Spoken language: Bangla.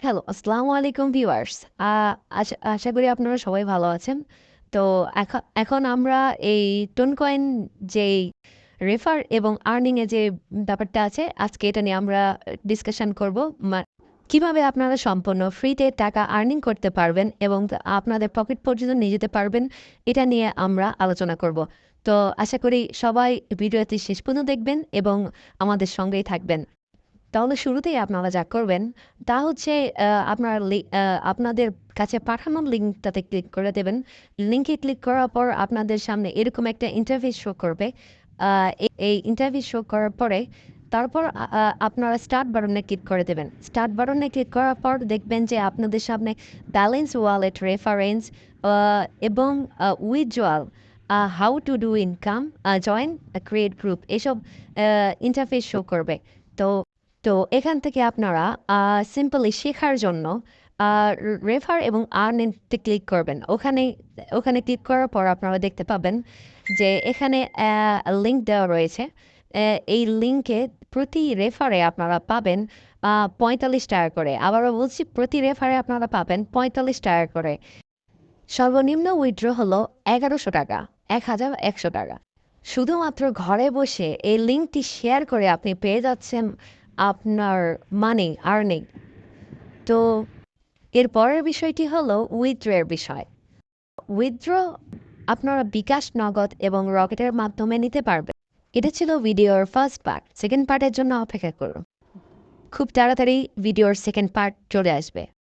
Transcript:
হ্যালো, আসসালামু আলাইকুম ভিউয়ার্স। আশা করি আপনারা সবাই ভালো আছেন। তো এখন আমরা এই টোনকয়েন যেই রেফার এবং আর্নিং এর যে ব্যাপারটা আছে, আজকে এটা নিয়ে আমরা ডিসকাশন করব। কিভাবে আপনারা সম্পূর্ণ ফ্রিতে টাকা আর্নিং করতে পারবেন এবং আপনাদের পকেট পর্যন্ত নিয়ে যেতে পারবেন, এটা নিয়ে আমরা আলোচনা করব। তো আশা করি সবাই ভিডিওটি শেষ পর্যন্ত দেখবেন এবং আমাদের সঙ্গেই থাকবেন। তাহলে শুরুতেই আপনারা যা করবেন তা হচ্ছে আপনাদের কাছে পাঠানো লিঙ্কটাতে ক্লিক করে দেবেন। লিঙ্কে ক্লিক করার পর আপনাদের সামনে এরকম একটা ইন্টারভিউ শো করবে। এই ইন্টারভিউ শো করার পরে তারপর আপনারা স্টার্ট বাটনে ক্লিক করে দেবেন। স্টার্ট বাটনে ক্লিক করার পর দেখবেন যে আপনাদের সামনে ব্যালেন্স ওয়ালেট রেফারেন্স এবং withdrawal, how to do income, join, create group, এসব ইন্টারফেস শো করবে। তো তো এখান থেকে আপনারা সিম্পলি শেখার জন্য রেফার এবং আর্নিংতে ক্লিক করবেন। ওখানে ওখানে ক্লিক করার পর আপনারা দেখতে পাবেন যে এখানে লিঙ্ক দেওয়া রয়েছে। এই লিঙ্কে প্রতি রেফারে আপনারা পাবেন 45 টাকা করে। আবারও বলছি, প্রতি রেফারে আপনারা পাবেন 45 টাকা করে। সর্বনিম্ন উইথড্র হলো 1100 টাকা, 1100 টাকা। শুধুমাত্র ঘরে বসে এই লিঙ্কটি শেয়ার করে আপনি পেয়ে যাচ্ছেন আপনার মানি আর্নিং। তো এর পরের বিষয়টি হলো উইথড্র বিষয়। উইথড্র আপনারা বিকাশ, নগদ এবং রকেটের মাধ্যমে নিতে পারবেন। এটা ছিল ভিডিওর ফার্স্ট পার্ট। সেকেন্ড পার্টের জন্য অপেক্ষা করুন। খুব তাড়াতাড়ি ভিডিওর সেকেন্ড পার্ট চলে আসবে।